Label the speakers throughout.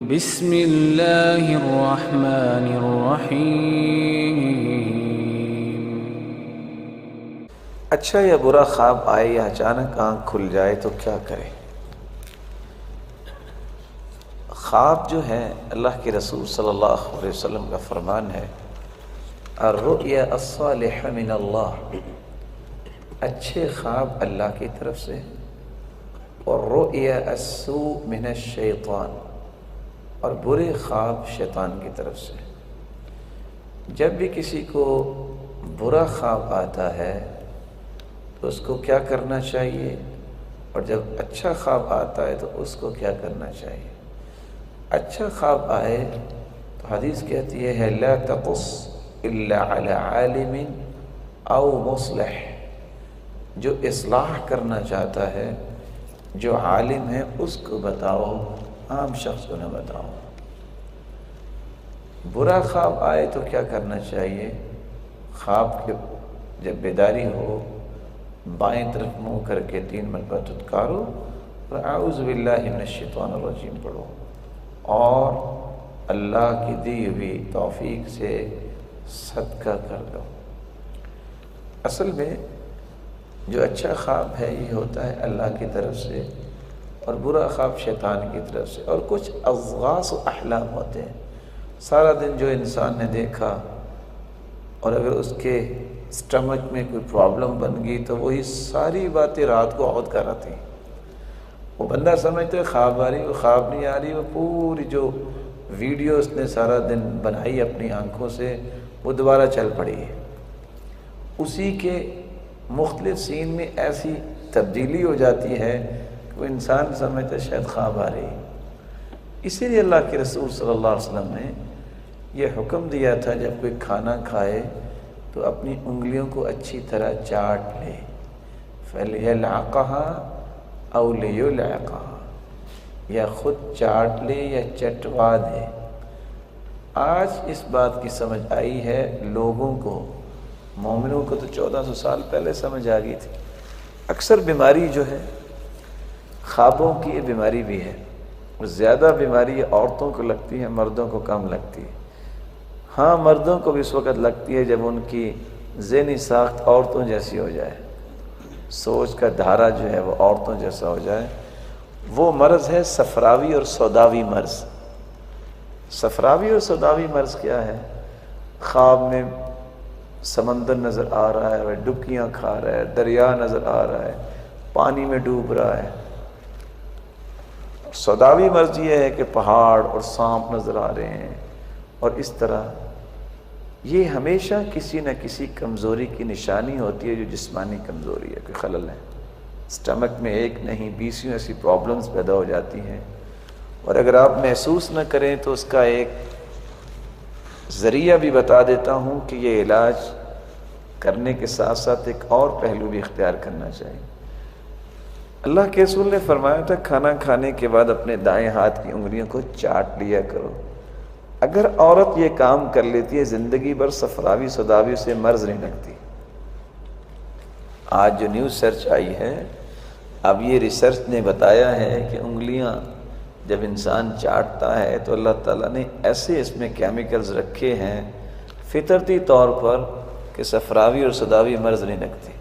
Speaker 1: بسم اللہ الرحمن الرحیم۔
Speaker 2: اچھا یا برا خواب آئے یا اچانک آنکھ کھل جائے تو کیا کرے؟ خواب جو ہے اللہ کے رسول صلی اللہ علیہ وسلم کا فرمان ہے، الرؤیا الصالح من اللہ، اچھے خواب اللہ کی طرف سے، والرؤیا السوء من الشیطان، اور برے خواب شیطان کی طرف سے۔ جب بھی کسی کو برا خواب آتا ہے تو اس کو کیا کرنا چاہیے، اور جب اچھا خواب آتا ہے تو اس کو کیا کرنا چاہیے؟ اچھا خواب آئے تو حدیث کہتی ہے لا تقص الا علی عالم او مصلح، جو اصلاح کرنا چاہتا ہے، جو عالم ہے اس کو بتاؤ، عام شخص کو نہ بتاؤ۔ برا خواب آئے تو کیا کرنا چاہیے؟ خواب کے جب بیداری ہو، بائیں طرف منہ کر کے 3 مرتبہ دھتکارو اور اعوذ باللہ من الشیطان الرجیم پڑھو، اور اللہ کی دی ہوئی توفیق سے صدقہ کر دو۔ اصل میں جو اچھا خواب ہے یہ ہوتا ہے اللہ کی طرف سے، اور برا خواب شیطان کی طرف سے۔ اور کچھ اضغاث و احلام ہوتے ہیں، سارا دن جو انسان نے دیکھا، اور اگر اس کے سٹمک میں کوئی پرابلم بن گئی تو وہی ساری باتیں رات کو عہد کر آتی ہیں۔ وہ بندہ سمجھتا ہے خواب آ رہی، وہ خواب نہیں آ رہی، وہ پوری جو ویڈیو اس نے سارا دن بنائی اپنی آنکھوں سے وہ دوبارہ چل پڑی ہے۔ اسی کے مختلف سین میں ایسی تبدیلی ہو جاتی ہے کہ وہ انسان سمجھتا ہے شاید خواب آ رہی ہے۔ اسی لیے اللہ کے رسول صلی اللہ علیہ وسلم نے یہ حکم دیا تھا جب کوئی کھانا کھائے تو اپنی انگلیوں کو اچھی طرح چاٹ لے، فَلْيَلْعَقَهَا أَوْ لِيُلْعَقَهَا، یا خود چاٹ لے یا چٹوا دے۔ آج اس بات کی سمجھ آئی ہے لوگوں کو، مومنوں کو تو 1400 سال پہلے سمجھ آ گئی تھی۔ اکثر بیماری جو ہے خوابوں کی، یہ بیماری بھی ہے، اور زیادہ بیماری عورتوں کو لگتی ہے، مردوں کو کم لگتی ہے۔ ہاں، مردوں کو بھی اس وقت لگتی ہے جب ان کی ذہنی ساخت عورتوں جیسی ہو جائے، سوچ کا دھارا جو ہے وہ عورتوں جیسا ہو جائے۔ وہ مرض ہے صفراوی اور سوداوی مرض۔ صفراوی اور سوداوی مرض کیا ہے؟ خواب میں سمندر نظر آ رہا ہے، وہ ڈبکیاں کھا رہا ہے، دریا نظر آ رہا ہے، پانی میں ڈوب رہا ہے۔ سوداوی مرض یہ ہے کہ پہاڑ اور سانپ نظر آ رہے ہیں، اور اس طرح یہ ہمیشہ کسی نہ کسی کمزوری کی نشانی ہوتی ہے، جو جسمانی کمزوری ہے، کوئی خلل ہے۔ سٹمک میں ایک نہیں 20 ایسی پرابلمز پیدا ہو جاتی ہیں، اور اگر آپ محسوس نہ کریں تو اس کا ایک ذریعہ بھی بتا دیتا ہوں کہ یہ علاج کرنے کے ساتھ ساتھ ایک اور پہلو بھی اختیار کرنا چاہیے۔ اللہ کے رسول نے فرمایا تھا کھانا کھانے کے بعد اپنے دائیں ہاتھ کی انگلیوں کو چاٹ لیا کرو۔ اگر عورت یہ کام کر لیتی ہے زندگی بھر صفراوی سوداوی سے مرض نہیں لگتی۔ آج جو نیو سرچ آئی ہے، اب یہ ریسرچ نے بتایا ہے کہ انگلیاں جب انسان چاٹتا ہے تو اللہ تعالیٰ نے ایسے اس میں کیمیکلز رکھے ہیں فطرتی طور پر کہ صفراوی اور سوداوی مرض نہیں لگتی۔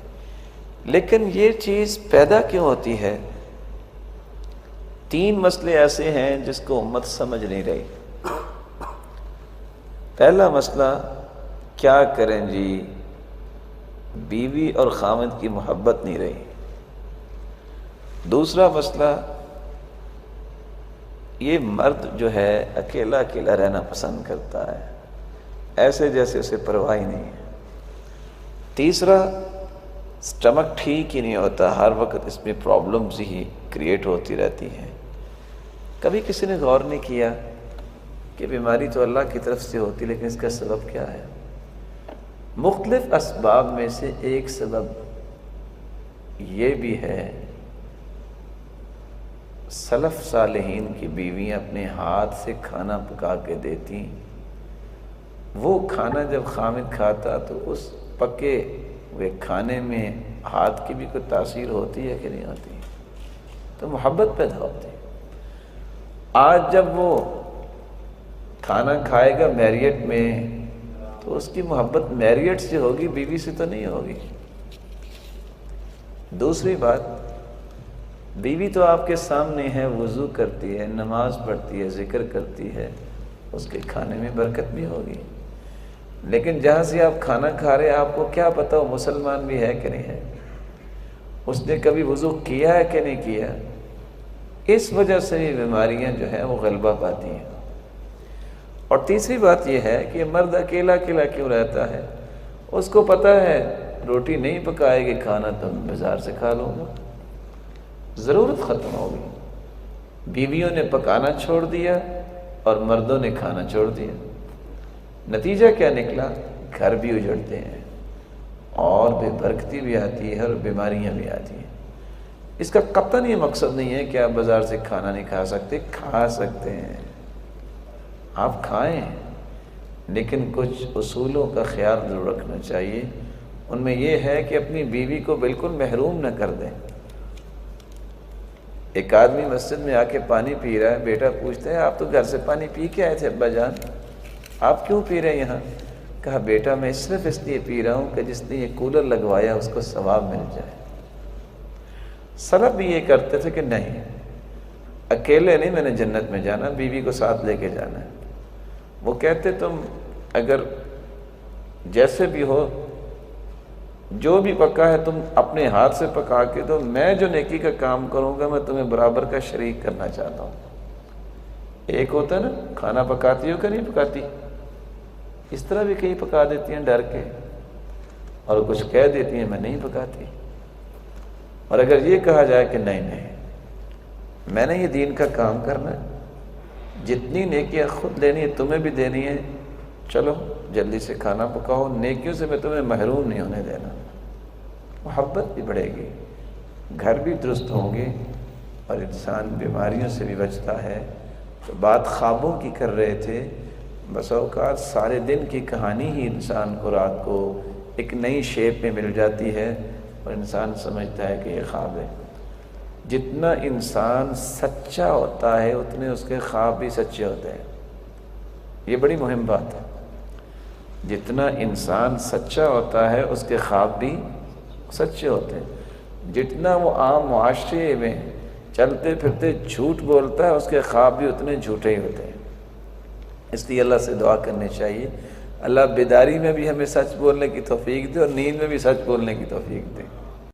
Speaker 2: لیکن یہ چیز پیدا کیوں ہوتی ہے؟ 3 مسئلے ایسے ہیں جس کو امت سمجھ نہیں رہی۔ پہلا مسئلہ، کیا کریں جی، بیوی اور خاوند کی محبت نہیں رہی۔ دوسرا مسئلہ، یہ مرد جو ہے اکیلا اکیلا رہنا پسند کرتا ہے، ایسے جیسے اسے پرواہ ہی نہیں ہے۔ تیسرا، سٹمک ٹھیک ہی نہیں ہوتا، ہر وقت اس میں پرابلمز ہی کریٹ ہوتی رہتی ہیں۔ کبھی کسی نے غور نہیں کیا کہ بیماری تو اللہ کی طرف سے ہوتی، لیکن اس کا سبب کیا ہے؟ مختلف اسباب میں سے ایک سبب یہ بھی ہے، سلف صالحین کی بیویاں اپنے ہاتھ سے کھانا پکا کے دیتی، وہ کھانا جب خامد کھاتا تو اس پکے ہوئے کھانے میں ہاتھ کی بھی کوئی تاثیر ہوتی ہے کہ نہیں ہوتی؟ تو محبت پیدا ہوتی ہے۔ آج جب وہ کھانا کھائے گا میریٹ میں تو اس کی محبت میریٹ سے ہوگی، بیوی سے تو نہیں ہوگی۔ دوسری بات، بیوی تو آپ کے سامنے ہے، وضو کرتی ہے، نماز پڑھتی ہے، ذکر کرتی ہے، اس کے کھانے میں برکت بھی ہوگی۔ لیکن جہاں سے آپ کھانا کھا رہے ہیں آپ کو کیا پتہ وہ مسلمان بھی ہے کہ نہیں ہے، اس نے کبھی وضو کیا ہے کہ نہیں کیا، اس وجہ سے یہ بیماریاں جو ہیں وہ غلبہ پاتی ہیں۔ اور تیسری بات یہ ہے کہ مرد اکیلا اکیلا کیوں رہتا ہے، اس کو پتہ ہے روٹی نہیں پکائے گی، کھانا تو میں بازار سے کھا لوں گا، ضرورت ختم ہوگی۔ بیویوں نے پکانا چھوڑ دیا اور مردوں نے کھانا چھوڑ دیا، نتیجہ کیا نکلا؟ گھر بھی اجڑتے ہیں اور بے برکتی بھی آتی ہے اور بیماریاں بھی آتی ہیں۔ اس کا قطعاً یہ مقصد نہیں ہے کہ آپ بازار سے کھانا نہیں کھا سکتے، کھا سکتے ہیں، آپ کھائیں، لیکن کچھ اصولوں کا خیال ضرور رکھنا چاہیے۔ ان میں یہ ہے کہ اپنی بیوی کو بالکل محروم نہ کر دیں۔ ایک آدمی مسجد میں آ کے پانی پی رہا ہے، بیٹا پوچھتا ہے آپ تو گھر سے پانی پی کے آئے تھے ابا جان، آپ کیوں پی رہے ہیں یہاں؟ کہا بیٹا میں صرف اس لیے پی رہا ہوں کہ جس نے یہ کولر لگوایا اس کو ثواب مل جائے۔ سلف بھی یہ کرتے تھے کہ نہیں، اکیلے نہیں میں نے جنت میں جانا، بیوی کو ساتھ لے کے جانا ہے۔ وہ کہتے تم اگر جیسے بھی ہو، جو بھی پکا ہے تم اپنے ہاتھ سے پکا کے دو، میں جو نیکی کا کام کروں گا میں تمہیں برابر کا شریک کرنا چاہتا ہوں۔ ایک ہوتا ہے نا کھانا پکاتی ہو کہ نہیں پکاتی، اس طرح بھی کئی پکا دیتی ہیں ڈر کے، اور کچھ کہہ دیتی ہیں میں نہیں پکاتی۔ اور اگر یہ کہا جائے کہ نہیں نہیں میں نے یہ دین کا کام کرنا ہے، جتنی نیکیاں خود لینی ہے تمہیں بھی دینی ہے، چلو جلدی سے کھانا پکاؤ، نیکیوں سے میں تمہیں محروم نہیں ہونے دینا، محبت بھی بڑھے گی، گھر بھی درست ہوں گے اور انسان بیماریوں سے بھی بچتا ہے۔ تو بات خوابوں کی کر رہے تھے، بس اوقات سارے دن کی کہانی ہی انسان کو رات کو ایک نئی شیپ میں مل جاتی ہے اور انسان سمجھتا ہے کہ یہ خواب ہے۔ جتنا انسان سچا ہوتا ہے اتنے اس کے خواب بھی سچے ہوتے ہیں، یہ بڑی مہم بات ہے۔ جتنا انسان سچا ہوتا ہے اس کے خواب بھی سچے ہوتے ہیں، جتنا وہ عام معاشرے میں چلتے پھرتے جھوٹ بولتا ہے اس کے خواب بھی اتنے جھوٹے ہی ہوتے ہیں۔ اس لیے اللہ سے دعا کرنی چاہیے اللہ بیداری میں بھی ہمیں سچ بولنے کی توفیق دے اور نیند میں بھی سچ بولنے کی توفیق دے۔